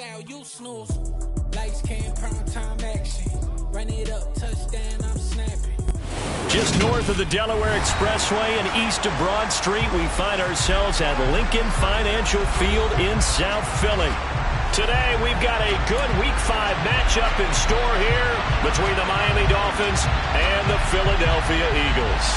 style, you snooze. Lights came, prime time action. Run it up, touchdown, I'm snapping. Just north of the Delaware Expressway and east of Broad Street, we find ourselves at Lincoln Financial Field in South Philly. Today, we've got a good Week 5 matchup in store here between the Miami Dolphins and the Philadelphia Eagles.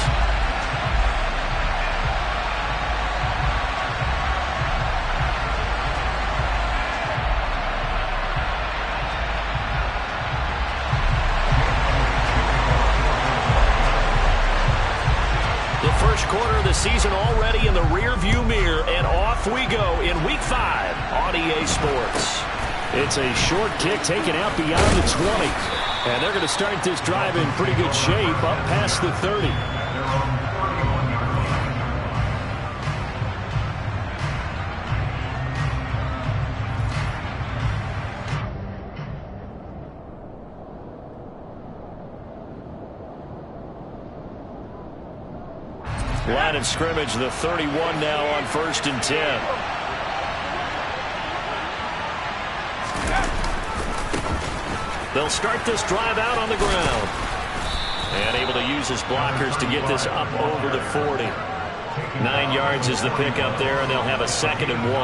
First quarter of the season already in the rearview mirror, and off we go in Week 5 on EA Sports. It's a short kick taken out beyond the 20, and they're going to start this drive in pretty good shape up past the 30. Line of scrimmage, the 31 now on 1st and 10. They'll start this drive out on the ground. And able to use his blockers to get this up over the 40. 9 yards is the pickup there, and they'll have a 2nd and 1.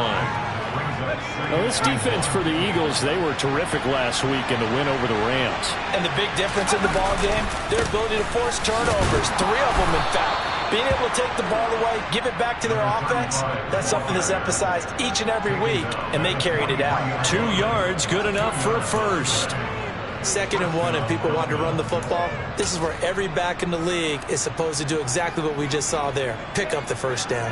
Well, this defense for the Eagles, they were terrific last week in the win over the Rams. And the big difference in the ball game, their ability to force turnovers, 3 of them in fact. Being able to take the ball away, give it back to their offense, that's something that's emphasized each and every week, and they carried it out. 2 yards, good enough for a first. 2nd and 1, and people want to run the football. This is where every back in the league is supposed to do exactly what we just saw there. Pick up the first down.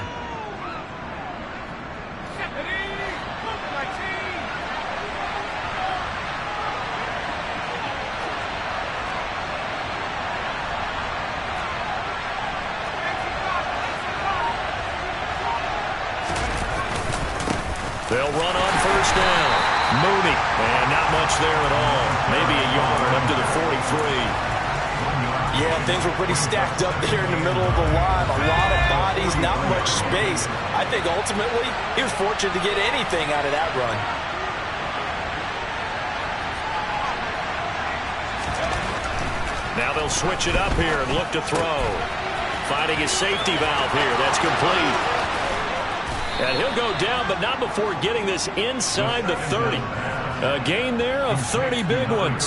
They'll run on 1st down. Mooney, and not much there at all. Maybe a yard up to the 43. Yeah, things were pretty stacked up there in the middle of the line. A lot of bodies, not much space. I think ultimately he was fortunate to get anything out of that run. Now they'll switch it up here and look to throw. Finding his safety valve here. That's complete. And he'll go down, but not before getting this inside the 30. A gain there of 30 big ones.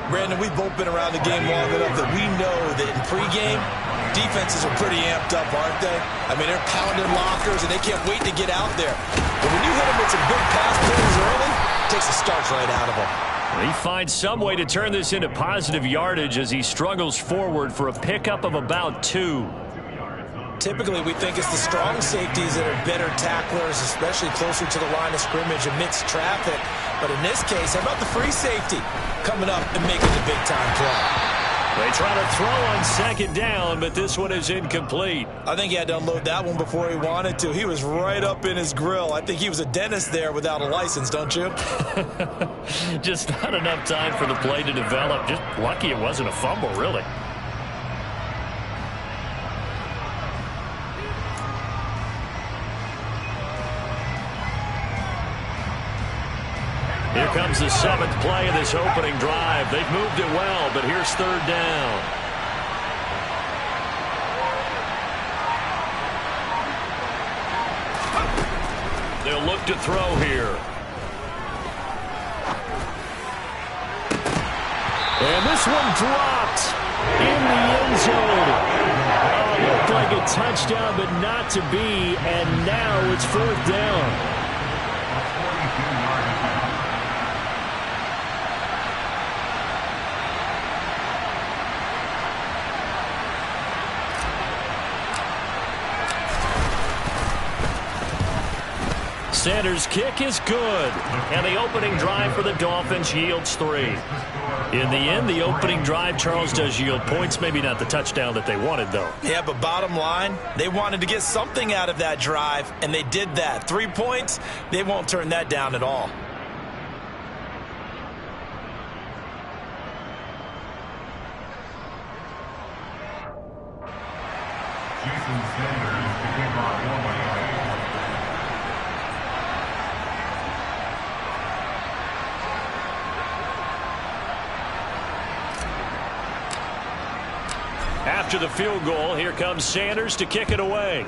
Brandon, we've both been around the game long enough that we know that in pregame, defenses are pretty amped up, aren't they? I mean, they're pounding lockers, and they can't wait to get out there. But when you hit them with some big pass plays early, it takes the starch right out of them. He finds some way to turn this into positive yardage as he struggles forward for a pickup of about 2. Typically, we think it's the strong safeties that are better tacklers, especially closer to the line of scrimmage amidst traffic. But in this case, how about the free safety coming up and making the big-time play? They try to throw on 2nd down, but this one is incomplete. I think he had to unload that one before he wanted to. He was right up in his grill. I think he was a dentist there without a license, don't you? Just not enough time for the play to develop. Just lucky it wasn't a fumble, really. Here comes the 7th play of this opening drive. They've moved it well, but here's 3rd down. They'll look to throw here. And this one dropped in the end zone. Oh, looked like a touchdown, but not to be, and now it's 4th down. Sanders' kick is good, and the opening drive for the Dolphins yields 3. In the end, the opening drive, Charles, does yield points. Maybe not the touchdown that they wanted, though. Yeah, but bottom line, they wanted to get something out of that drive, and they did that. 3 points, they won't turn that down at all. after the field goal, here comes Sanders to kick it away.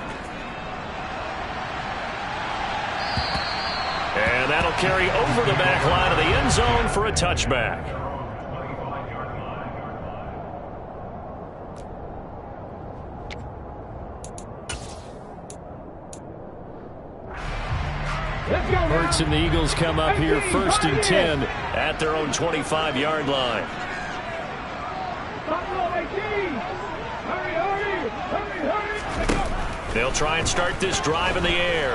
And that'll carry over the back line of the end zone for a touchback. Hurts and the Eagles come up here 1st and 10 at their own 25-yard line. They'll try and start this drive in the air.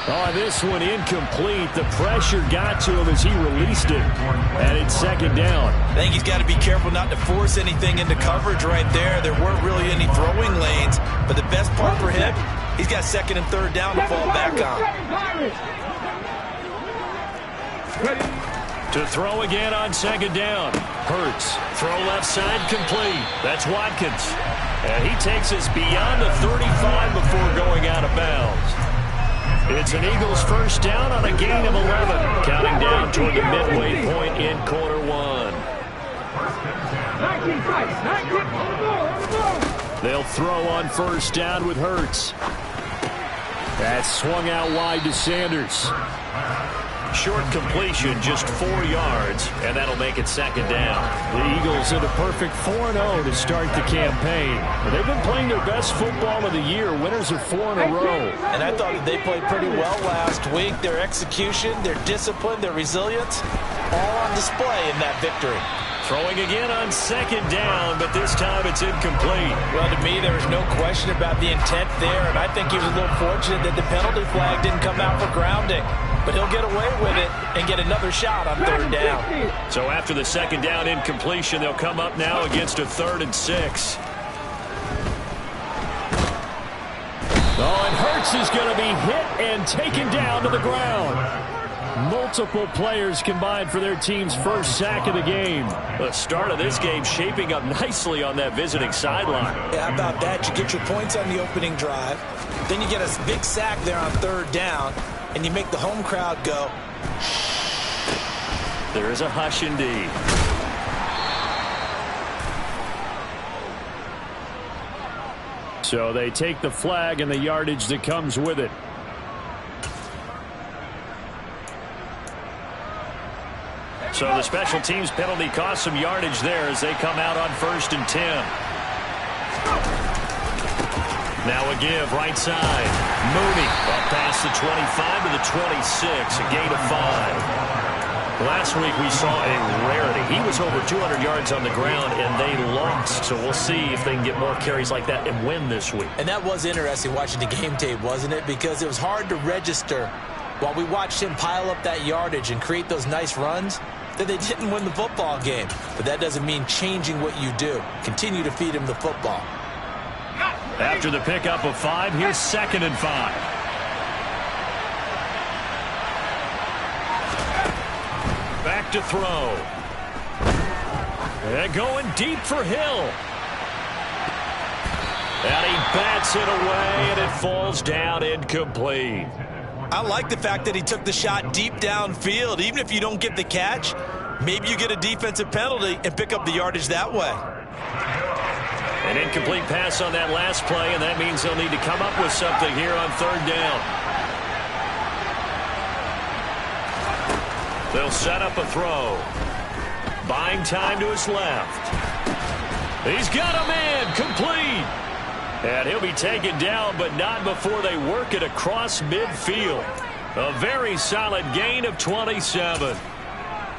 Oh, this one incomplete. The pressure got to him as he released it. And it's 2nd down. I think he's got to be careful not to force anything into coverage right there. There weren't really any throwing lanes. But the best part for him, he's got 2nd and 3rd down to fall back on. To throw again on 2nd down. Hurts. Throw left side complete. That's Watkins. And he takes us beyond the 35 before going out of bounds. It's an Eagles 1st down on a gain of 11. Counting down toward the midway point in quarter 1. They'll throw on 1st down with Hurts. That's swung out wide to Sanders. Short completion, just 4 yards, and that'll make it 2nd down. The Eagles in a perfect 4-0 to start the campaign. They've been playing their best football of the year. Winners of 4 in a row. And I thought that they played pretty well last week. Their execution, their discipline, their resilience, all on display in that victory. Throwing again on 2nd down, but this time it's incomplete. Well, to me, there was no question about the intent there, and I think he was a little fortunate that the penalty flag didn't come out for grounding. But he'll get away with it and get another shot on 3rd down. So after the 2nd down incompletion, they'll come up now against a 3rd and 6. Oh, and Hurts is going to be hit and taken down to the ground. Multiple players combined for their team's 1st sack of the game. The start of this game shaping up nicely on that visiting sideline. Yeah, how about that? You get your points on the opening drive. Then you get a big sack there on 3rd down. And you make the home crowd go. There is a hush indeed. So they take the flag and the yardage that comes with it. So the special teams penalty cost some yardage there as they come out on 1st and 10. Now a give, right side. Mooney up past the 25 to the 26, a gain of 5. Last week we saw a rarity. He was over 200 yards on the ground, and they lost. So we'll see if they can get more carries like that and win this week. And that was interesting watching the game tape, wasn't it? Because it was hard to register while we watched him pile up that yardage and create those nice runs that they didn't win the football game. But that doesn't mean changing what you do. Continue to feed him the football. After the pickup of 5, here's 2nd and 5. Back to throw. And going deep for Hill. And he bats it away, and it falls down incomplete. I like the fact that he took the shot deep downfield. Even if you don't get the catch, maybe you get a defensive penalty and pick up the yardage that way. An incomplete pass on that last play, and that means they'll need to come up with something here on 3rd down. They'll set up a throw. Buying time to his left. He's got a man, complete. And he'll be taken down, but not before they work it across midfield. A very solid gain of 27.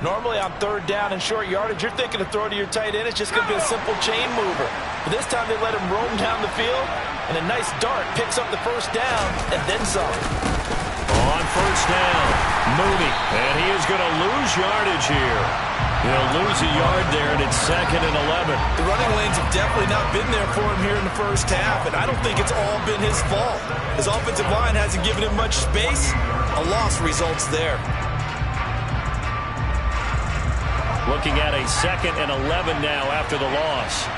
Normally on 3rd down and short yardage, you're thinking to throw to your tight end. It's just going to be a simple chain mover. But this time they let him roam down the field, and a nice dart picks up the 1st down and then some. On 1st down, Mooney, and he is going to lose yardage here. He'll lose a yard there, and it's 2nd and 11. The running lanes have definitely not been there for him here in the 1st half, and I don't think it's all been his fault. His offensive line hasn't given him much space. A loss results there. Looking at a 2nd and 11 now after the loss.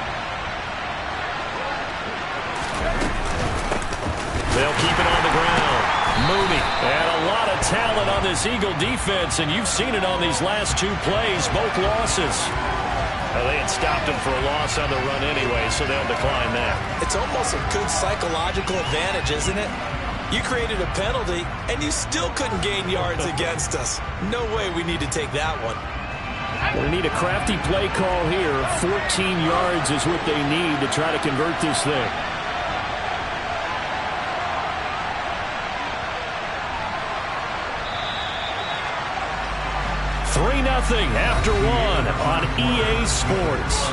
They'll keep it on the ground. Mooney, and a lot of talent on this Eagle defense, and you've seen it on these last 2 plays, both losses. Well, they had stopped him for a loss on the run anyway, so they'll decline that. It's almost a good psychological advantage, isn't it? You created a penalty, and you still couldn't gain yards against us. No way we need to take that one. They need a crafty play call here. 14 yards is what they need to try to convert this thing. 3-0 after one on EA Sports.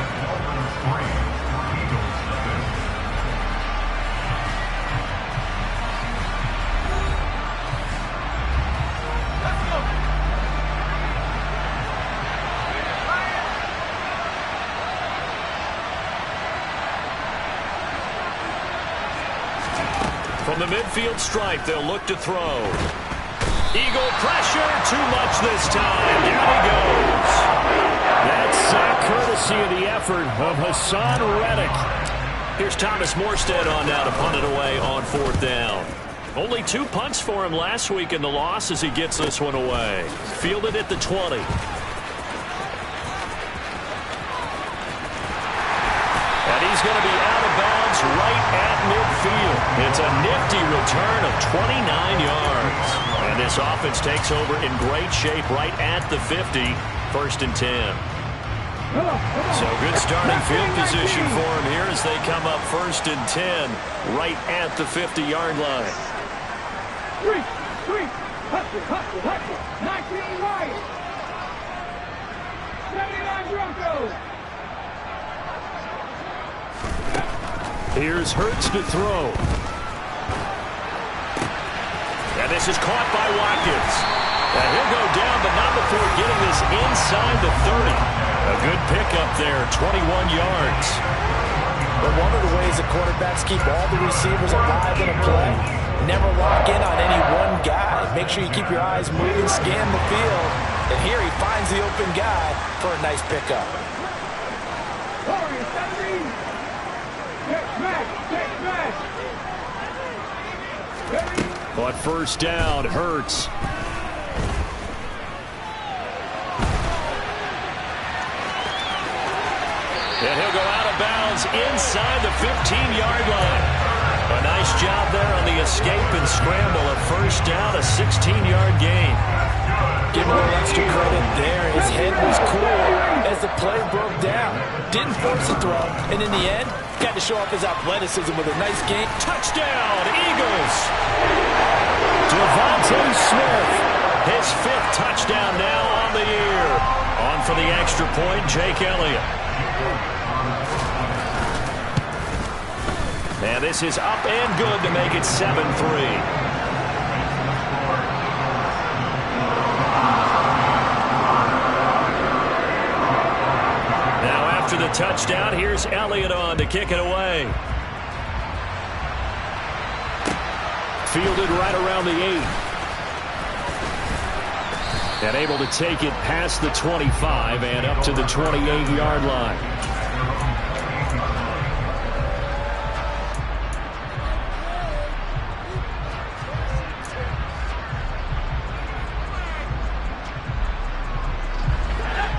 From the midfield stripe, they'll look to throw. Eagle pressure, too much this time. Down he goes. That's courtesy of the effort of Hassan Reddick. Here's Thomas Morstead on now to punt it away on 4th down. Only 2 punts for him last week in the loss as he gets this one away. Fielded at the 20. And he's going to be out of bounds right at midfield. It's a nifty return of 29 yards. And this offense takes over in great shape right at the 50. 1st and 10. So good starting field position for him here as they come up 1st and 10 right at the 50-yard line. 19 right. 79 Broncos. Here's Hurts to throw. And this is caught by Watkins. And he'll go down, but not before getting this inside the 30. A good pickup there, 21 yards. But one of the ways the quarterbacks keep all the receivers alive in a play, never lock in on any one guy. Make sure you keep your eyes moving, scan the field. And here he finds the open guy for a nice pickup. But 1st down, Hurts. And he'll go out of bounds inside the 15-yard line. A nice job there on the escape and scramble. A 1st down, a 16-yard gain. Give him a little extra credit there. His head was cool as the play broke down. Didn't force a throw, and in the end, got to show off his athleticism with a nice game. Touchdown, Eagles! Devontae Smith, his 5th touchdown now on the year. On for the extra point, Jake Elliott. And this is up and good to make it 7-3. Now after the touchdown, here's Elliott on to kick it away. Fielded right around the 8. And able to take it past the 25 and up to the 28-yard line.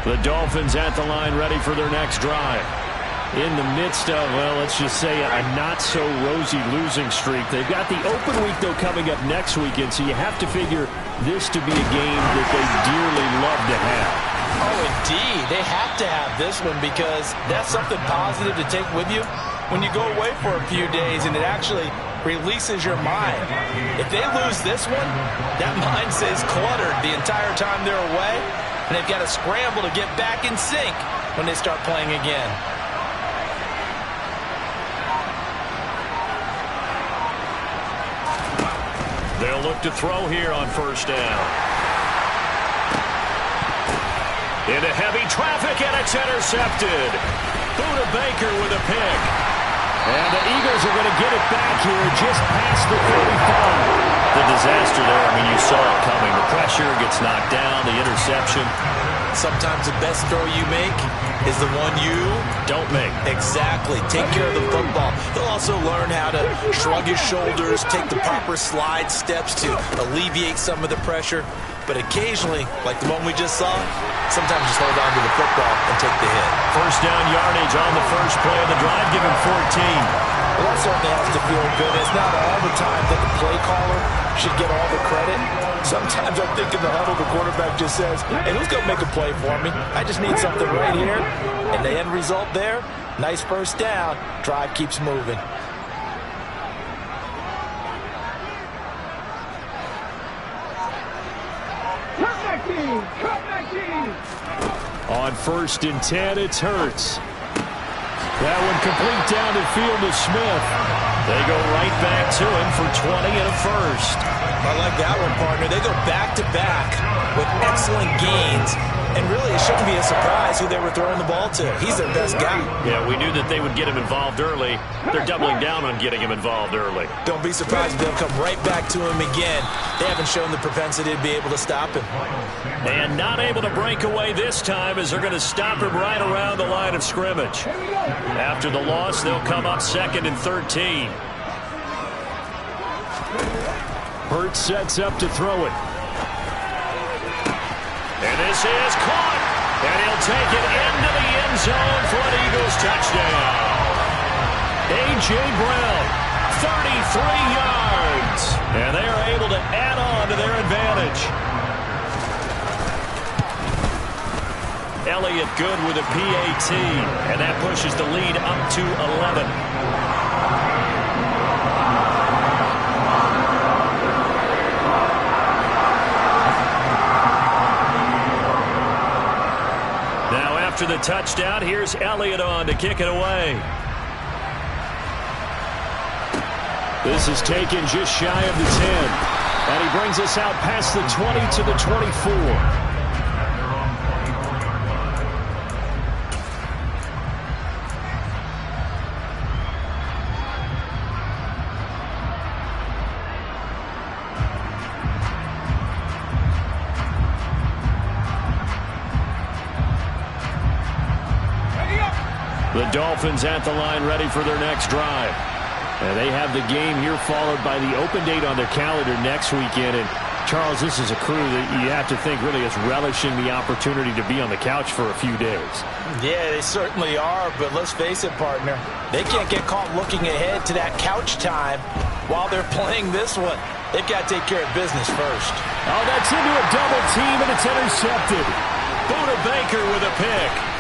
The Dolphins at the line ready for their next drive. In the midst of, well, let's just say a not-so-rosy losing streak. They've got the open week, though, coming up next weekend, so you have to figure this to be a game that they dearly love to have. Oh, indeed. They have to have this one because that's something positive to take with you when you go away for a few days, and it actually releases your mind. If they lose this one, that mind stays cluttered the entire time they're away, and they've got to scramble to get back in sync when they start playing again. They'll look to throw here on 1st down. Into heavy traffic, and it's intercepted. Buda Baker with a pick. And the Eagles are going to get it back here just past the 35. The disaster there, I mean, you saw it coming. The pressure gets knocked down, the interception. Sometimes the best throw you make is the one you don't make. Exactly. Take care of the football. He'll also learn how to shrug his shoulders, take the proper slide steps to alleviate some of the pressure. but occasionally, like the one we just saw, sometimes just hold on to the football and take the hit. First down yardage on the first play of the drive, give him 14. Well, that certainly has to feel good. It's not all the time that the play caller should get all the credit. Sometimes I think in the huddle, the quarterback just says, hey, who's going to make a play for me? I just need something right here. And the end result there, nice first down. Drive keeps moving. On 1st and 10, it's Hurts. That one complete down the field to Smith. They go right back to him for 20 and a first. I like that one, partner. They go back-to-back with excellent gains. And really, it shouldn't be a surprise who they were throwing the ball to. He's their best guy. Yeah, we knew that they would get him involved early. They're doubling down on getting him involved early. Don't be surprised if they'll come right back to him again. They haven't shown the propensity to be able to stop him. And not able to break away this time as they're going to stop him right around the line of scrimmage. After the loss, they'll come up 2nd and 13. Hurts sets up to throw it. And this is caught. And he'll take it into the end zone for an Eagles touchdown. A.J. Brown, 33 yards. And they are able to add on to their advantage. Elliott good with a PAT. And that pushes the lead up to 11. After the touchdown, here's Elliott on to kick it away. This is taken just shy of the 10. And he brings us out past the 20 to the 24. The Dolphins at the line ready for their next drive. And they have the game here followed by the open date on their calendar next weekend. And Charles, this is a crew that you have to think really is relishing the opportunity to be on the couch for a few days. Yeah, they certainly are, but let's face it, partner. They can't get caught looking ahead to that couch time while they're playing this one. They've got to take care of business first. Oh, that's into a double team, and it's intercepted. Buda Baker with a pick.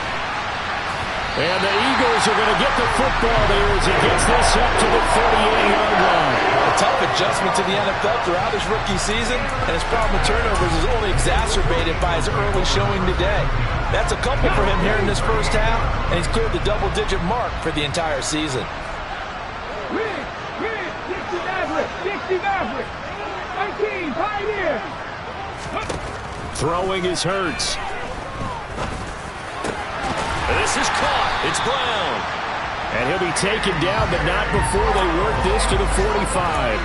And the Eagles are going to get the football there as he gets this up to the 38-yard line. A tough adjustment to the NFL throughout his rookie season, and his problem with turnovers is only exacerbated by his early showing today. That's a couple for him here in this first half, and he's cleared the double-digit mark for the entire season. Dixie Maverick, 19, Pioneer. Throwing is Hurts. This is caught. It's Brown. And he'll be taken down, but not before they work this to the 45.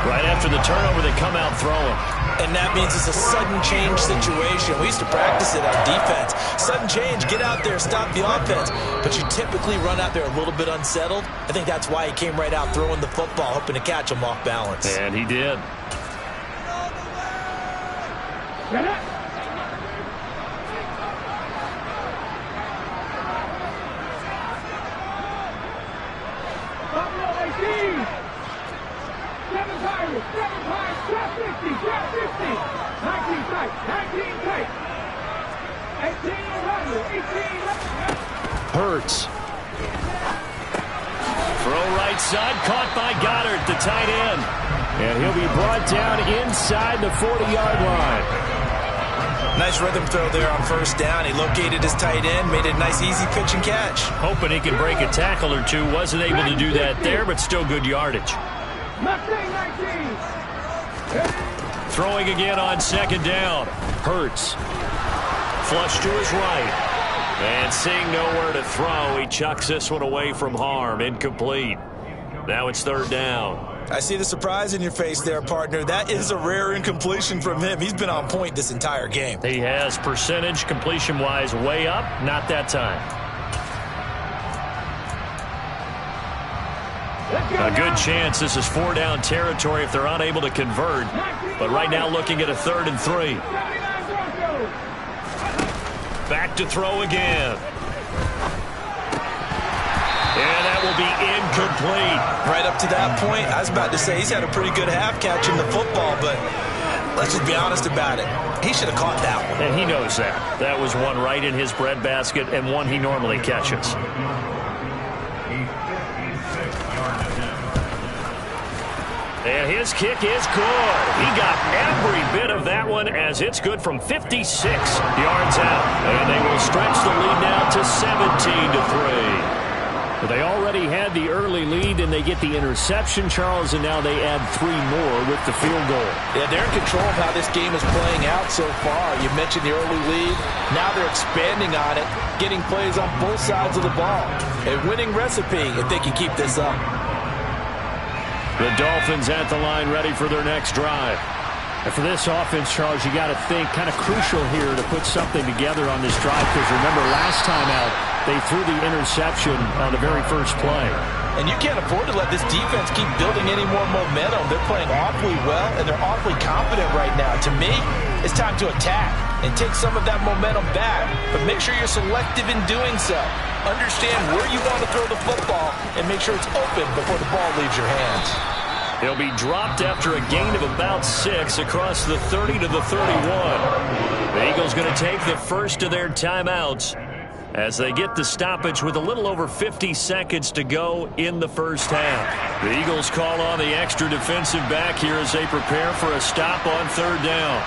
Right after the turnover, they come out throwing. And that means it's a sudden change situation. We used to practice it on defense. Sudden change, get out there, stop the offense. But you typically run out there a little bit unsettled. I think that's why he came right out throwing the football, hoping to catch him off balance. And he did. Hurts. Throw right side, caught by Goddard, the tight end. And he'll be brought down inside the 40-yard line. Nice rhythm throw there on first down. He located his tight end, made it a nice easy pitch and catch. Hoping he can break a tackle or two. Wasn't able to do that there, but still good yardage. Throwing again on second down. Hurts. Flush to his right. And seeing nowhere to throw, he chucks this one away from harm. Incomplete. Now it's third down. I see the surprise in your face there, partner. That is a rare incompletion from him. He's been on point this entire game. He has percentage, completion-wise, way up. Not that time. Let's A good chance this is 4-down territory if they're unable to convert. But right now looking at a 3rd and 3. Back to throw again. And that will be incomplete. Right up to that point, I was about to say he's had a pretty good half catching the football, but let's just be honest about it. He should have caught that one. And he knows that. That was one right in his breadbasket and one he normally catches. And his kick is good. He got every bit of that one as it's good from 56 yards out. And they will stretch the lead now to 17-3. They already had the early lead, and they get the interception, Charles, and now they add 3 more with the field goal. Yeah, they're in control of how this game is playing out so far. You mentioned the early lead. Now they're expanding on it, getting plays on both sides of the ball. A winning recipe if they can keep this up. The Dolphins at the line ready for their next drive. And for this offense, Charles, you got to think kind of crucial here to put something together on this drive, because remember last time out they threw the interception on the very first play. And you can't afford to let this defense keep building any more momentum. They're playing awfully well, and they're awfully confident right now. To me, it's time to attack and take some of that momentum back, but make sure you're selective in doing so. Understand where you want to throw the football and make sure it's open before the ball leaves your hands. He'll be dropped after a gain of about 6 across the 30 to the 31. The Eagles going to take the first of their timeouts as they get the stoppage with a little over 50 seconds to go in the first half. The Eagles call on the extra defensive back here as they prepare for a stop on 3rd down.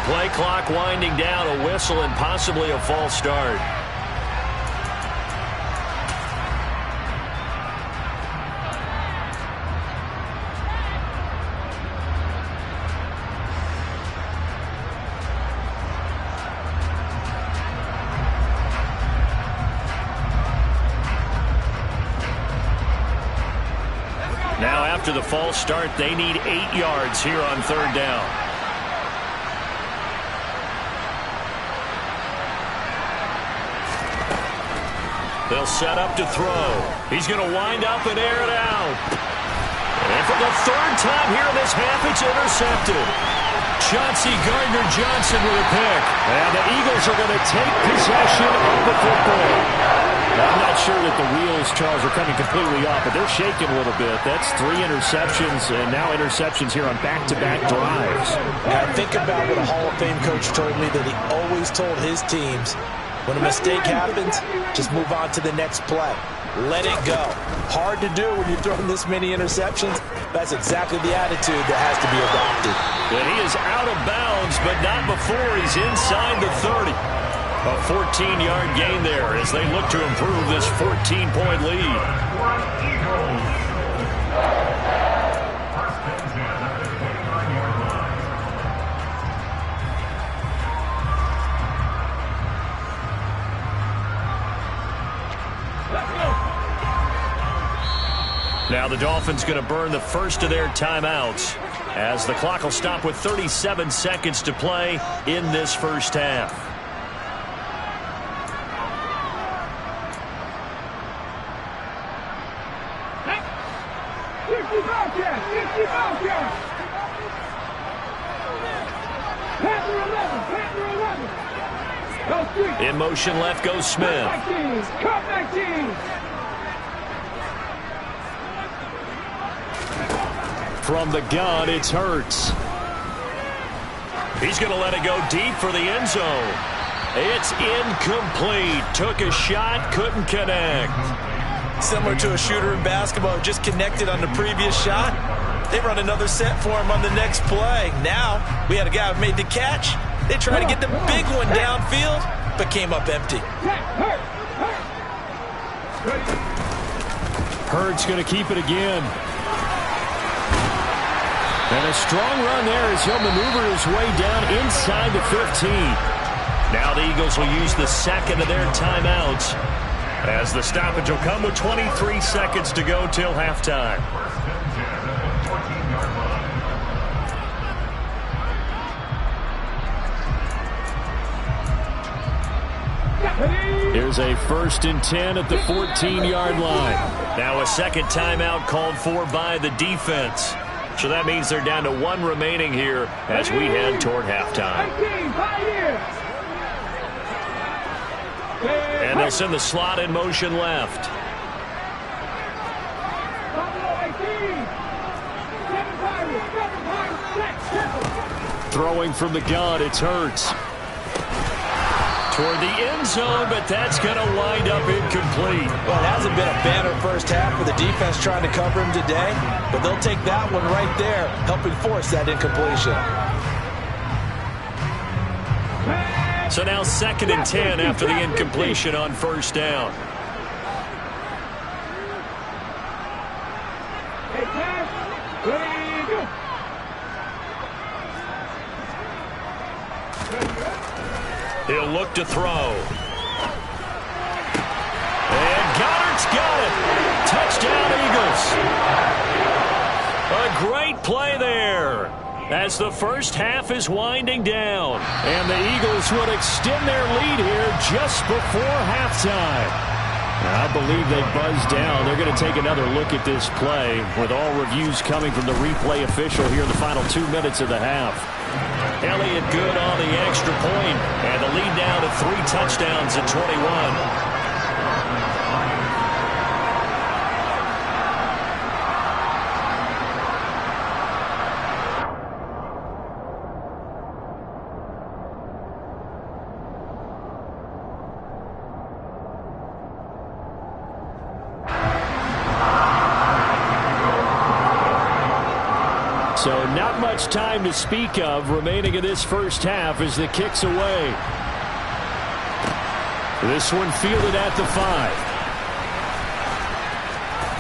Play clock winding down, a whistle and possibly a false start. Now after the false start, they need 8 yards here on 3rd down. They'll set up to throw. He's going to wind up and air it out. And for the 3rd time here in this half, it's intercepted. Chauncey Gardner-Johnson with a pick. And the Eagles are going to take possession of the football. Now, I'm not sure that the wheels, Charles, are coming completely off, but they're shaking a little bit. That's 3 interceptions, and now interceptions here on back-to-back drives. And I think about what a Hall of Fame coach told me, that he always told his teams, when a mistake happens, just move on to the next play. Let it go. Hard to do when you're throwing this many interceptions. That's exactly the attitude that has to be adopted. And he is out of bounds, but not before he's inside the 30. A 14-yard gain there as they look to improve this 14-point lead. Now the Dolphins going to burn the first of their timeouts as the clock will stop with 37 seconds to play in this first half. In motion left goes Smith. From the gun, it's Hurts. He's going to let it go deep for the end zone. It's incomplete. Took a shot, couldn't connect. Similar to a shooter in basketball who just connected on the previous shot. They run another set for him on the next play. Now, we had a guy who made the catch. They tried to get the big one downfield, but came up empty. Hurts going to keep it again. And a strong run there as he'll maneuver his way down inside the 15. Now the Eagles will use the second of their timeouts, as the stoppage will come with 23 seconds to go till halftime. Here's a 1st and 10 at the 14-yard line. Now a second timeout called for by the defense. So that means they're down to 1 remaining here as we head toward halftime. And they'll send the slot in motion left. Throwing from the gun, it's Hurts. Toward the end zone, but that's going to wind up incomplete. Well, it hasn't been a banner first half for the defense trying to cover him today, but they'll take that one right there, helping force that incompletion. So now 2nd and 10 after the incompletion on 1st down. He'll look to throw. And Goddard's got it. Touchdown, Eagles. A great play there as the first half is winding down. And the Eagles would extend their lead here just before halftime. I believe they buzzed down. They're going to take another look at this play with all reviews coming from the replay official here in the final 2 minutes of the half. Elliott good on the extra point, and the lead down to 3 touchdowns at 21. So not much time to speak of remaining in this first half as the kick's away. This one fielded at the 5.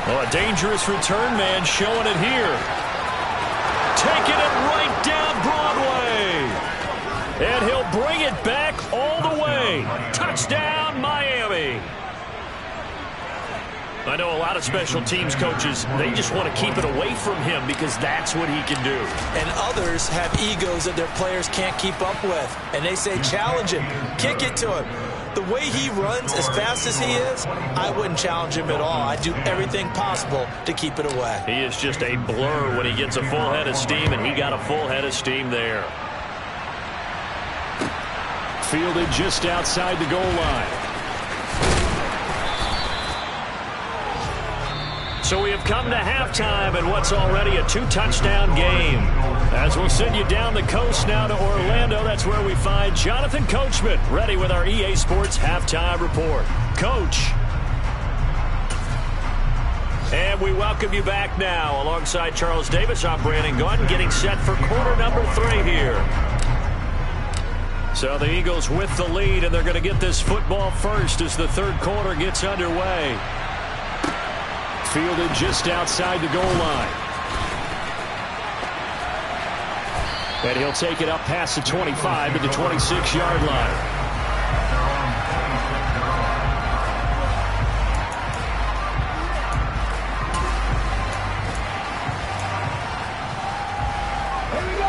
Oh, a dangerous return man showing it here. Taking it right down Broadway. And he'll bring it back all the way. Touchdown, Miami. I know a lot of special teams coaches, they just want to keep it away from him because that's what he can do. And others have egos that their players can't keep up with. And they say, challenge him, kick it to him. The way he runs as fast as he is, I wouldn't challenge him at all. I'd do everything possible to keep it away. He is just a blur when he gets a full head of steam, and he got a full head of steam there. Fielded just outside the goal line. So we have come to halftime in what's already a 2-touchdown game. As we'll send you down the coast now to Orlando, that's where we find Jonathan Coachman ready with our EA Sports Halftime Report. Coach. And we welcome you back now. Alongside Charles Davis, I'm Brandon Gaudin, getting set for quarter number 3 here. So the Eagles with the lead, and they're going to get this football first as the third quarter gets underway. Fielded just outside the goal line. And he'll take it up past the 25 to the 26-yard line.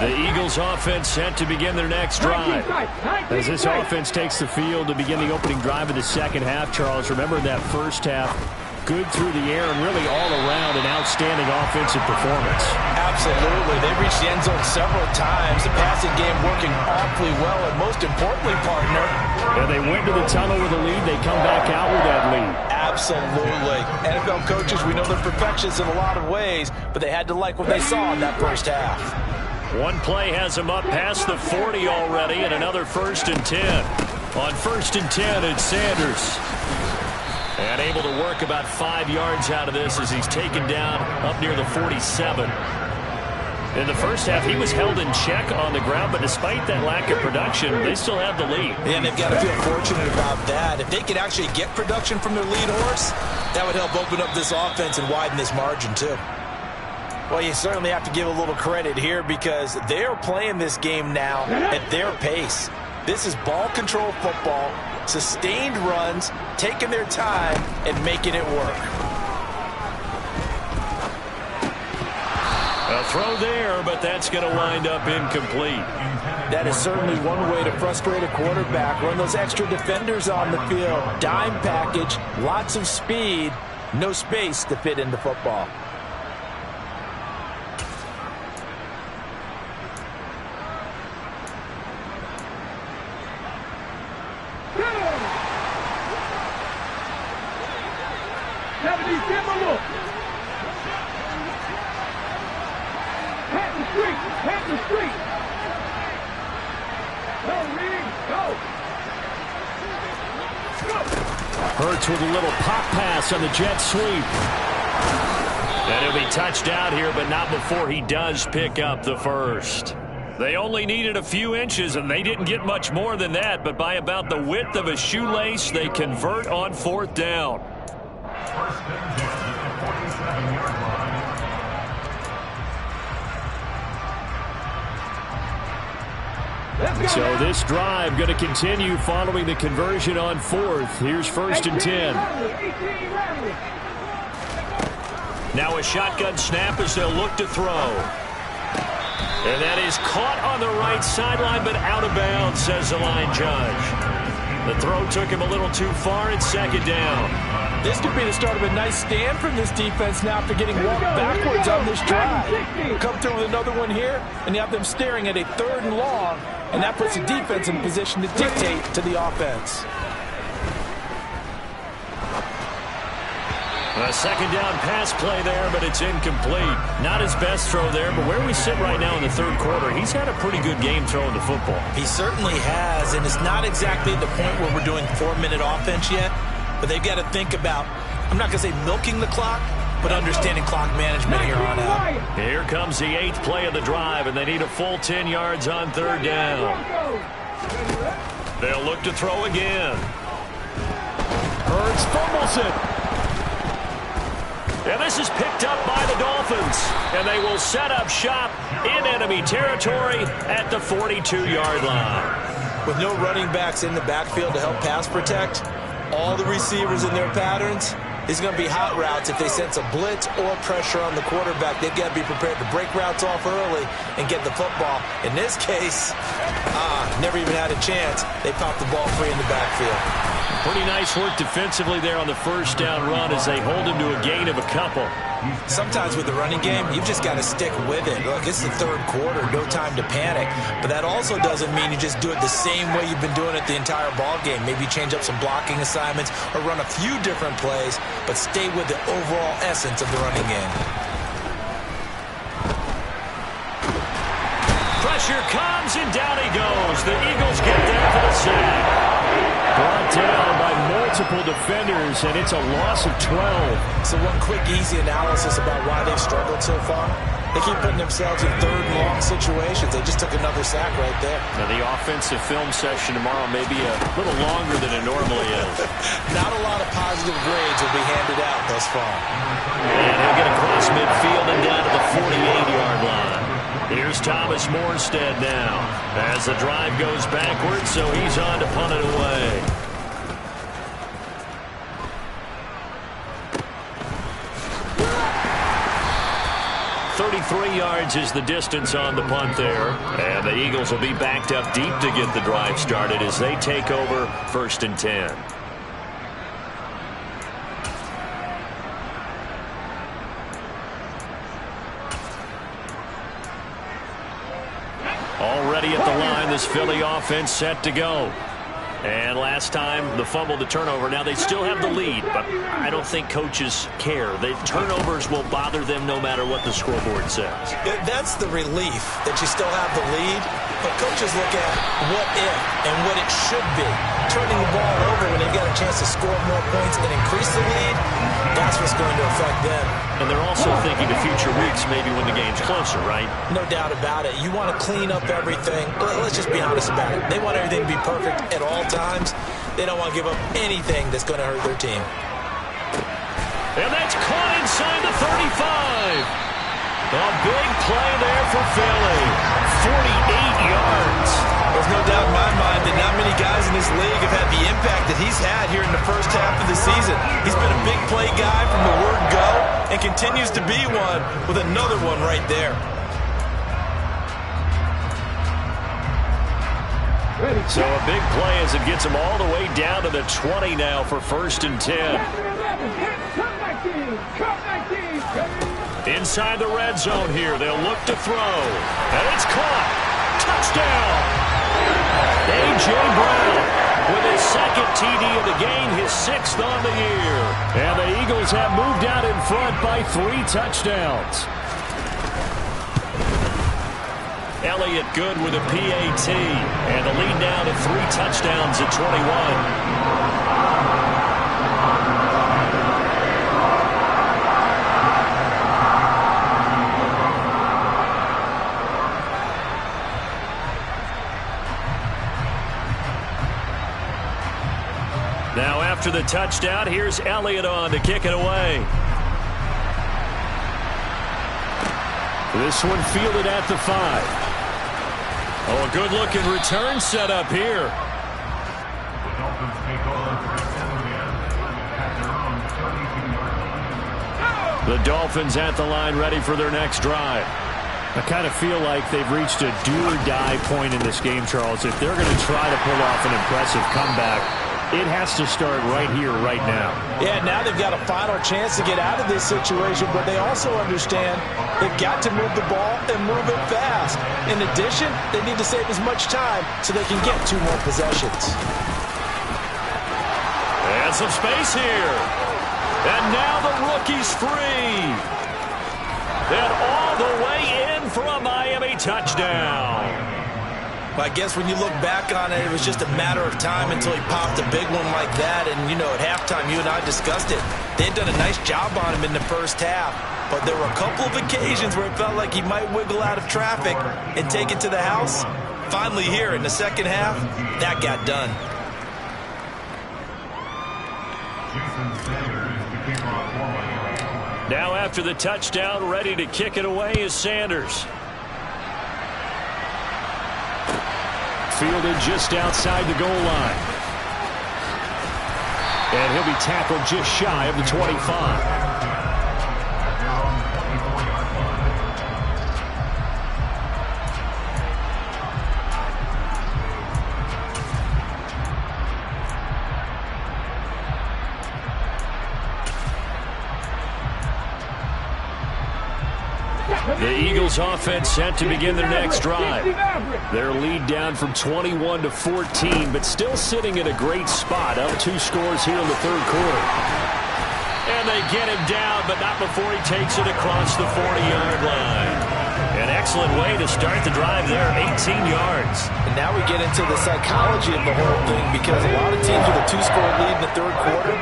The Eagles offense set to begin their next drive. As this offense takes the field to begin the opening drive of the second half, Charles, remember that first half, good through the air and really all around an outstanding offensive performance. Absolutely. They reached the end zone several times. The passing game working awfully well, and most importantly, partner. And they went to the tunnel with a lead. They come back out with that lead. Absolutely. NFL coaches, we know they're perfectionists in a lot of ways, but they had to like what they saw in that first half. One play has him up past the 40 already, and another 1st and 10. On 1st and 10, it's Sanders. And able to work about 5 yards out of this as he's taken down up near the 47. In the first half, he was held in check on the ground, but despite that lack of production, they still have the lead. And they've got to feel fortunate about that. If they could actually get production from their lead horse, that would help open up this offense and widen this margin too. Well, you certainly have to give a little credit here because they're playing this game now at their pace. This is ball control football, sustained runs, taking their time, and making it work. A throw there, but that's going to wind up incomplete. That is certainly one way to frustrate a quarterback. Run those extra defenders on the field. Dime package, lots of speed, no space to fit into football. Hurts with a little pop pass on the jet sweep. And he'll be touched out here, but not before he does pick up the first. They only needed a few inches, and they didn't get much more than that, but by about the width of a shoelace, they convert on 4th down. So this drive going to continue following the conversion on 4th. Here's 1st and 10. Now a shotgun snap as they'll look to throw. And that is caught on the right sideline, but out of bounds, says the line judge. The throw took him a little too far. It's 2nd down. This could be the start of a nice stand from this defense now after getting walked backwards on this drive. Come through with another one here, and you have them staring at a 3rd and long, and that puts the defense in a position to dictate to the offense. A 2nd down pass play there, but it's incomplete. Not his best throw there, but where we sit right now in the 3rd quarter, he's had a pretty good game throwing the football. He certainly has, and it's not exactly the point where we're doing 4-minute offense yet, but they've got to think about, I'm not going to say milking the clock, but understanding clock management here on out. Here comes the 8th play of the drive, and they need a full 10 yards on 3rd down. They'll look to throw again. Hurts fumbles it. And this is picked up by the Dolphins, and they will set up shop in enemy territory at the 42-yard line. With no running backs in the backfield to help pass protect, all the receivers in their patterns, it's going to be hot routes if they sense a blitz or pressure on the quarterback. They've got to be prepared to break routes off early and get the football. In this case, never even had a chance. They popped the ball free in the backfield. Pretty nice work defensively there on the 1st down run as they hold him to a gain of a couple. Sometimes with the running game, you've just got to stick with it. Look, it's the 3rd quarter, no time to panic. But that also doesn't mean you just do it the same way you've been doing it the entire ball game. Maybe change up some blocking assignments or run a few different plays, but stay with the overall essence of the running game. Pressure comes, and down he goes. The Eagles get there for the sack. Brought down by multiple defenders, and it's a loss of 12. So one quick, easy analysis about why they've struggled so far. They keep putting themselves in 3rd and long situations. They just took another sack right there. Now the offensive film session tomorrow may be a little longer than it normally is. Not a lot of positive grades will be handed out thus far. And he'll get across midfield and down to the 48-yard line. Here's Thomas Morstead now as the drive goes backwards, so he's on to punt it away. .33 yards is the distance on the punt there. And the Eagles will be backed up deep to get the drive started as they take over 1st and 10. Already at the line, this Philly offense set to go. And last time, the fumble, the turnover. Now, they still have the lead, but I don't think coaches care. The turnovers will bother them no matter what the scoreboard says. That's the relief that you still have the lead, but coaches look at what if and what it should be. Turning the ball over when they get a chance to score more points and increase the lead, that's what's going to affect them. And they're also thinking of future weeks, maybe when the game's closer, right? No doubt about it. You want to clean up everything. Let's just be honest about it. They want everything to be perfect at all times. They don't want to give up anything that's going to hurt their team. And that's caught inside the 35. A big play there for Philly. 48 yards. There's no doubt in my mind that not many guys in this league have had the impact that he's had here in the first half of the season. He's been a big play guy from the word go and continues to be one with another one right there. So a big play as it gets him all the way down to the 20 now for 1st and 10. Inside the red zone here. They'll look to throw. And it's caught. Touchdown. A.J. Brown with his 2nd TD of the game, his 6th on the year. And the Eagles have moved out in front by 3 touchdowns. Elliott good with a PAT. And the lead now to 3 touchdowns at 21. Now after the touchdown, here's Elliott on to kick it away. This one fielded at the 5. Oh, a good-looking return set up here. The Dolphins at the line ready for their next drive. I kind of feel like they've reached a do-or-die point in this game, Charles. If they're going to try to pull off an impressive comeback, it has to start right here, right now. Yeah, now they've got a final chance to get out of this situation, but they also understand they've got to move the ball and move it fast. In addition, they need to save as much time so they can get 2 more possessions. And some space here. And now the rookie's free. And all the way in for a Miami touchdown. I guess when you look back on it, it was just a matter of time until he popped a big one like that. And, you know, at halftime, you and I discussed it. They had done a nice job on him in the first half. But there were a couple of occasions where it felt like he might wiggle out of traffic and take it to the house. Finally here in the second half, that got done. Now after the touchdown, ready to kick it away is Sanders. Fielded just outside the goal line. And he'll be tackled just shy of the 25. The Eagles offense set to begin their next drive. Their lead down from 21 to 14, but still sitting at a great spot, up 2 scores here in the 3rd quarter. And they get him down, but not before he takes it across the 40-yard line. An excellent way to start the drive there, 18 yards. And now we get into the psychology of the whole thing, because a lot of teams with a 2-score lead in the 3rd quarter,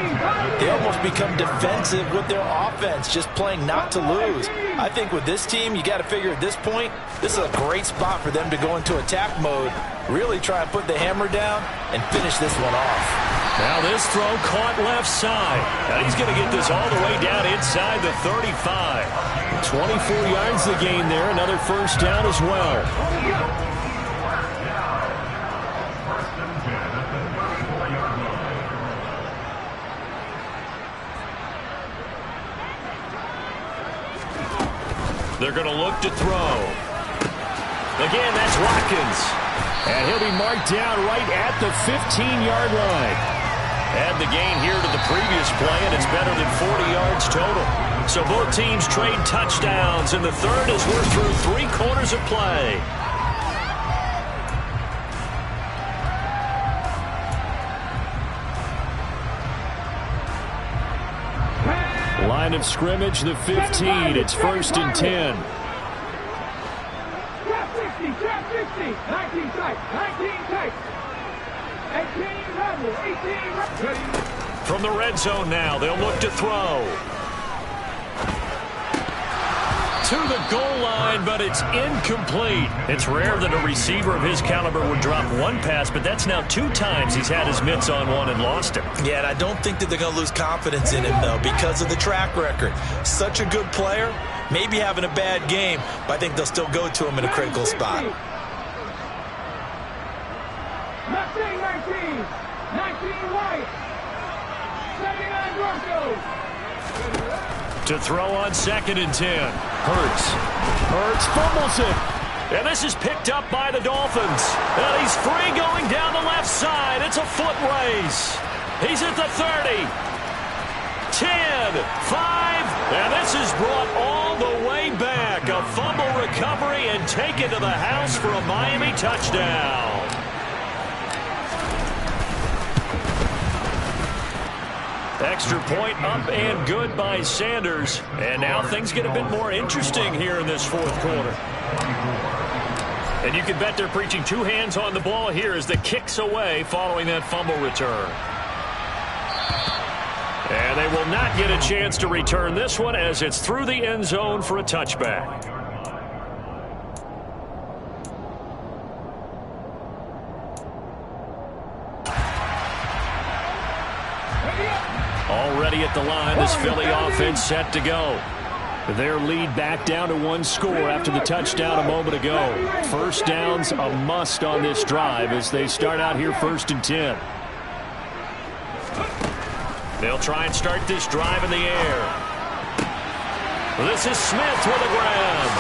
they almost become defensive with their offense, just playing not to lose. I think with this team, you got to figure at this point, this is a great spot for them to go into attack mode, really try and put the hammer down and finish this one off. Now this throw caught left side. Now he's going to get this all the way down inside the 35. 24 yards the gain there, another first down as well. They're going to look to throw. Again, that's Watkins. And he'll be marked down right at the 15-yard line. Add the gain here to the previous play, and it's better than 40 yards total. So both teams trade touchdowns, and the 3rd as we're through 3 quarters of play. Line of scrimmage, the 15. It's 1st and 10. Trap 60, trap 60. 19 tight, 19 tight. 18 level, 18 From the red zone now, they'll look to throw. To the goal line, but it's incomplete. It's rare that a receiver of his caliber would drop one pass, but that's now 2 times he's had his mitts on one and lost it. Yeah, and I don't think that they're going to lose confidence in him, though, because of the track record. Such a good player, maybe having a bad game, but I think they'll still go to him in a critical spot. 19, 19 White, 79 Broncos. To throw on 2nd and 10. Hurts fumbles it. And this is picked up by the Dolphins. And he's free going down the left side. It's a foot race. He's at the 30. 10, 5, and this is brought all the way back. A fumble recovery and taken to the house for a Miami touchdown. Extra point up and good by Sanders. And now things get a bit more interesting here in this 4th quarter. And you can bet they're preaching 2 hands on the ball here as the kick's away following that fumble return. And they will not get a chance to return this one as it's through the end zone for a touchback. Already at the line, this Philly offense set to go. Their lead back down to 1 score after the touchdown a moment ago. 1st down's a must on this drive as they start out here 1st and 10. They'll try and start this drive in the air. This is Smith with a grab.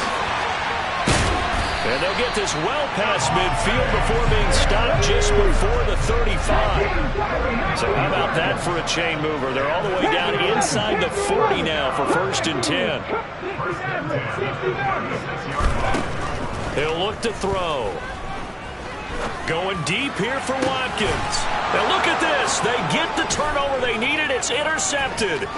And they'll get this well past midfield before being stopped just before the 35. So how about that for a chain mover? They're all the way down inside the 40 now for 1st and 10. He'll look to throw. Going deep here for Watkins. Now look at this. They get the turnover they needed. It's intercepted.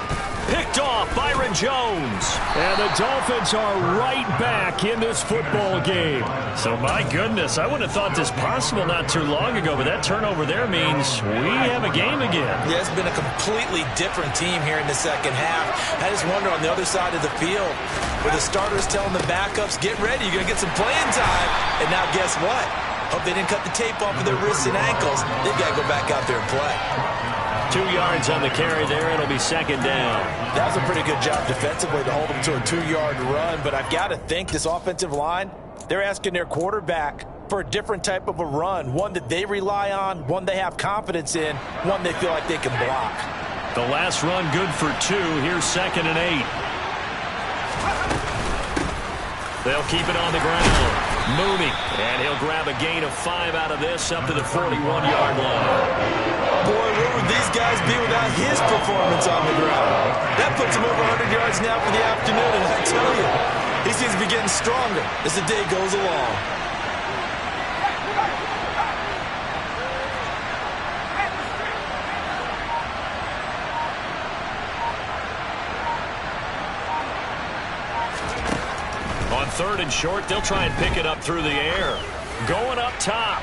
Picked off Byron Jones. And the Dolphins are right back in this football game. So my goodness, I wouldn't have thought this possible not too long ago, but that turnover there means we have a game again. Yeah, it's been a completely different team here in the 2nd half. I just wonder on the other side of the field, where the starters telling the backups, get ready, you're going to get some playing time. And now guess what? Hope they didn't cut the tape off of their wrists and ankles. They've got to go back out there and play. 2 yards on the carry there. It'll be 2nd down. That was a pretty good job defensively to hold them to a 2-yard run, but I've got to think this offensive line, they're asking their quarterback for a different type of a run, one that they rely on, one they have confidence in, one they feel like they can block. The last run good for 2. Here's 2nd and 8. They'll keep it on the ground. Mooney, and he'll grab a gain of 5 out of this up to the 41-yard line. Boy, where would these guys be without his performance on the ground? That puts him over 100 yards now for the afternoon, and I tell you, he seems to be getting stronger as the day goes along. On 3rd and short, they'll try and pick it up through the air. Going up top.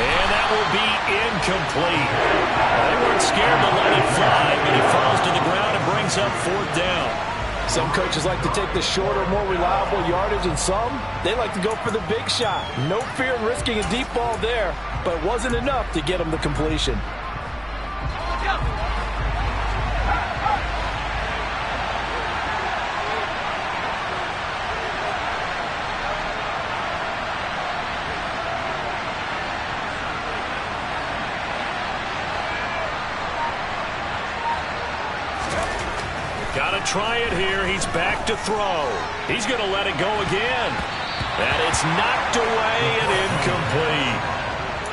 And that will be incomplete. They weren't scared to let it fly, but it falls to the ground and brings up 4th down. Some coaches like to take the shorter, more reliable yardage, and some, they like to go for the big shot. No fear in risking a deep ball there, but it wasn't enough to get them the completion. Got to try it here. He's back to throw. He's going to let it go again. And it's knocked away and incomplete.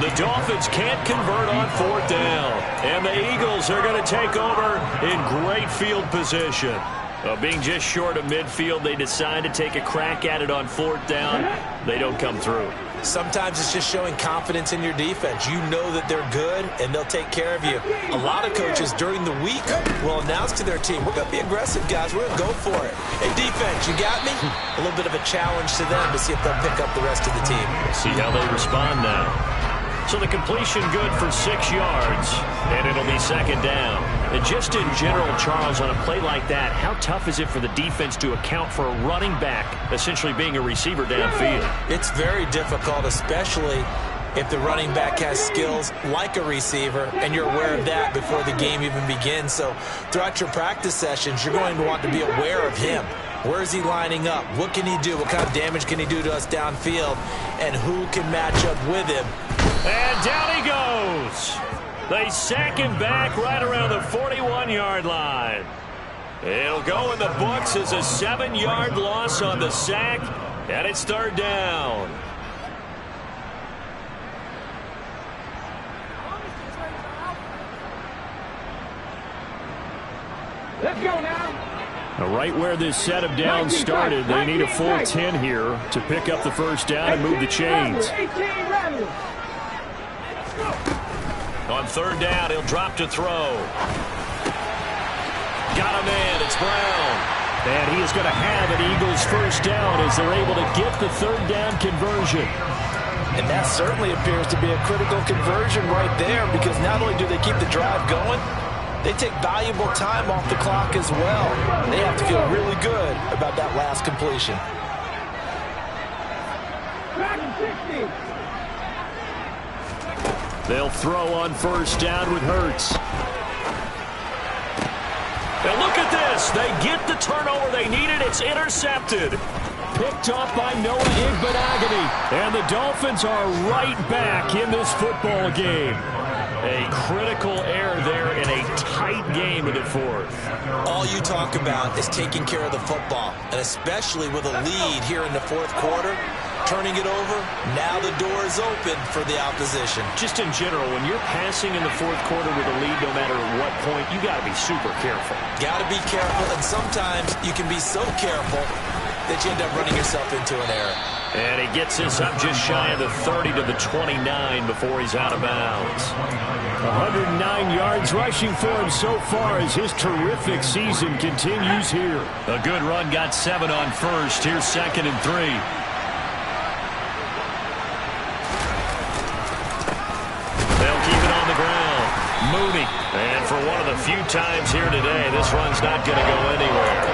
The Dolphins can't convert on 4th down. And the Eagles are going to take over in great field position. Being just short of midfield, they decide to take a crack at it on 4th down. They don't come through. Sometimes it's just showing confidence in your defense. You know that they're good, and they'll take care of you. A lot of coaches during the week will announce to their team, we're going to be aggressive, guys. We're going to go for it. Hey, defense, you got me? A little bit of a challenge to them to see if they'll pick up the rest of the team. See how they respond now. So the completion good for 6 yards, and it'll be 2nd down. And just in general, Charles, on a play like that, how tough is it for the defense to account for a running back essentially being a receiver downfield? It's very difficult, especially if the running back has skills like a receiver, and you're aware of that before the game even begins. So throughout your practice sessions, you're going to want to be aware of him. Where is he lining up? What can he do? What kind of damage can he do to us downfield? And who can match up with him? And down he goes. They sack him back right around the 41-yard line. It'll go in the books as a 7-yard loss on the sack, and it's third down. Let's go now. Right where this set of downs started, they need a full 10 here to pick up the first down and move the chains. On third down, he'll drop to throw. Got a man, it's Brown. And he is going to have an Eagles first down as they're able to get the third down conversion. And that certainly appears to be a critical conversion right there, because not only do they keep the drive going, they take valuable time off the clock as well. They have to feel really good about that last completion. They'll throw on first down with Hurts. And look at this. They get the turnover they needed. It's intercepted. Picked off by Noah Igbinoghene. And the Dolphins are right back in this football game. A critical error there in a tight game in the fourth. All you talk about is taking care of the football, and especially with a lead here in the fourth quarter, turning it over, now the door is open for the opposition. Just in general, when you're passing in the fourth quarter with a lead, no matter at what point, you got to be super careful. Got to be careful, and sometimes you can be so careful that you end up running yourself into an error. And he gets this up just shy of the 30 to the 29 before he's out of bounds. 109 yards rushing for him so far as his terrific season continues here. A good run, got 7 on first. Here's 2nd and 3. They'll keep it on the ground. Mooney. And for one of the few times here today, this run's not going to go anywhere.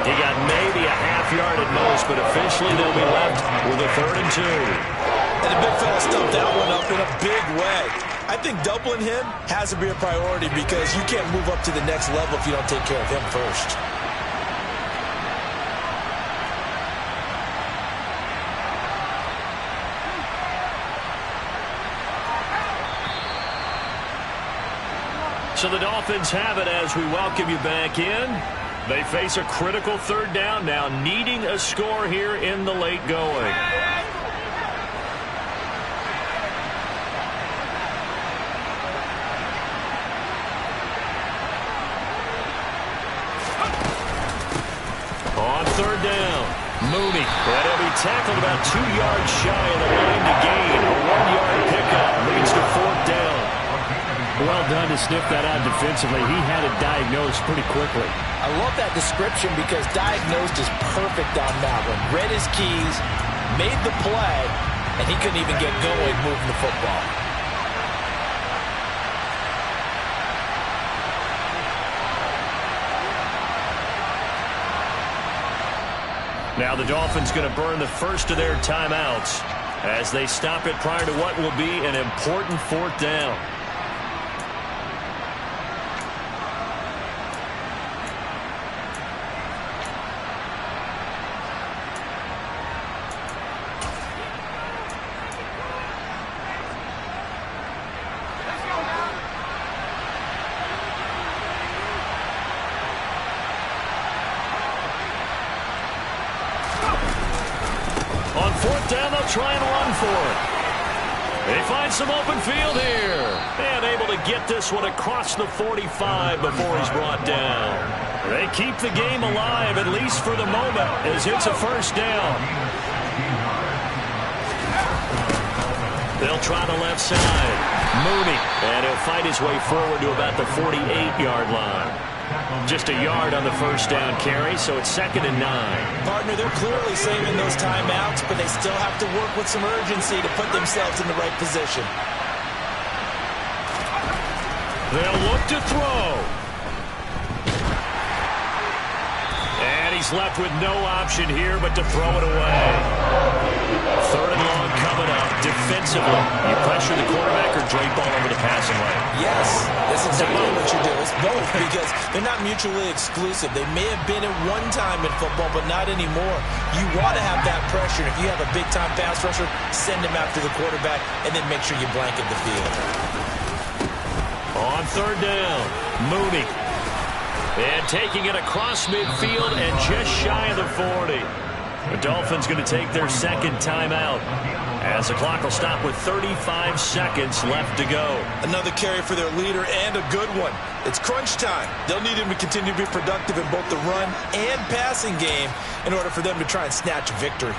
He got maybe a half yard at most, but officially they'll be left with a 3rd and 2. And the big fella stumped that one up in a big way. I think doubling him has to be a priority, because you can't move up to the next level if you don't take care of him first. So the Dolphins have it as we welcome you back in. They face a critical 3rd down now, needing a score here in the late going. On 3rd down, Mooney. And he'll be tackled about 2 yards shy of the line to gain. A 1-yard pickup leads to 4th down. Well done to sniff that out defensively. He had it diagnosed pretty quickly. I love that description, because diagnosed is perfect on that one. Read his keys, made the play, and he couldn't even get going moving the football. Now the Dolphins going to burn the first of their timeouts as they stop it prior to what will be an important 4th down. Try and run for it. They find some open field here. And able to get this one across the 45 before he's brought down. They keep the game alive, at least for the moment, as it's a 1st down. They'll try the left side. Mooney. And he'll fight his way forward to about the 48-yard line. Just a yard on the 1st down carry, so it's 2nd and 9. Partner, they're clearly saving those timeouts, but they still have to work with some urgency to put themselves in the right position. They'll look to throw. And he's left with no option here but to throw it away. 3rd and long coming up. defensively. You pressure the quarterback or drape all over the passing lane? Yes, that's exactly what you do. It's both because they're not mutually exclusive. They may have been at one time in football, but not anymore. You want to have that pressure. If you have a big-time pass rusher, send him after the quarterback and then make sure you blanket the field. On third down, Mooney. And taking it across midfield and just shy of the 40. The Dolphins going to take their second timeout as the clock will stop with 35 seconds left to go. Another carry for their leader and a good one. It's crunch time. They'll need him to continue to be productive in both the run and passing game in order for them to try and snatch a victory.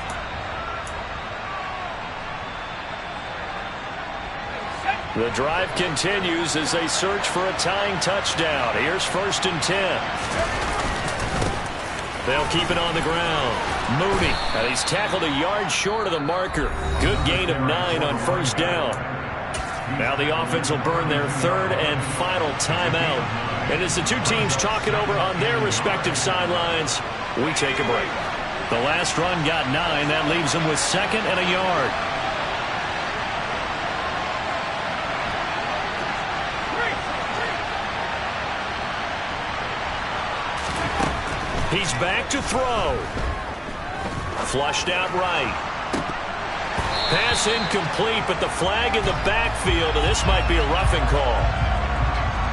The drive continues as they search for a tying touchdown. Here's 1st and 10. They'll keep it on the ground. Mooney, and he's tackled a yard short of the marker. Good gain of 9 on 1st down. Now the offense will burn their third and final timeout. And as the two teams talk it over on their respective sidelines, we take a break. The last run got 9. That leaves them with 2nd and a yard. He's back to throw. Flushed out right. Pass incomplete, but the flag in the backfield, and this might be a roughing call.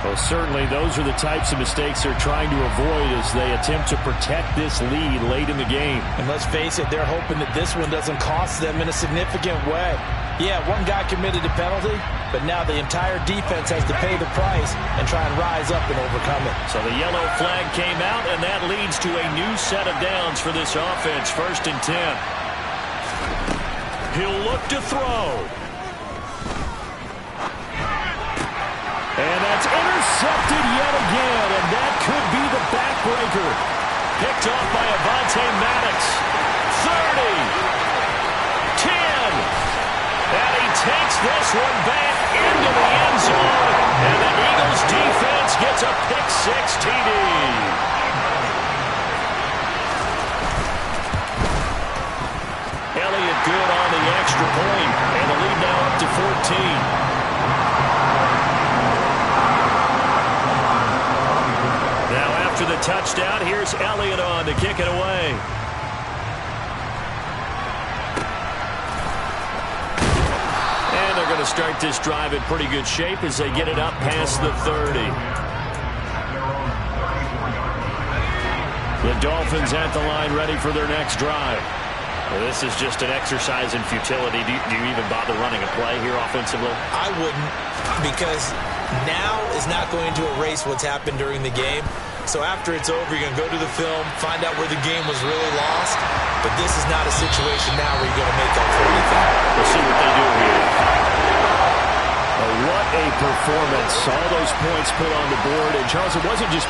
Well, certainly those are the types of mistakes they're trying to avoid as they attempt to protect this lead late in the game. And let's face it, they're hoping that this one doesn't cost them in a significant way. Yeah, one guy committed a penalty, but now the entire defense has to pay the price and try and rise up and overcome it. So the yellow flag came out, and that leads to a new set of downs for this offense. 1st and 10. He'll look to throw. And that's intercepted yet again, and that could be the backbreaker. Picked off by Avonte Maddox. 30. 10. And he takes this one back into the end zone. And the Eagles defense gets a pick-6 TD. Elliott good on the extra point. And the lead now up to 14. Now after the touchdown, here's Elliott on to kick it away. And they're going to start this drive in pretty good shape as they get it up past the 30. The Dolphins at the line ready for their next drive. Well, this is just an exercise in futility. Do you even bother running a play here offensively? I wouldn't, because now is not going to erase what's happened during the game. So after it's over, you're going to go to the film, find out where the game was really lost. But this is not a situation now where you're going to make up for anything. We'll see what they do here. What a performance. All those points put on the board. And, Charles, it wasn't just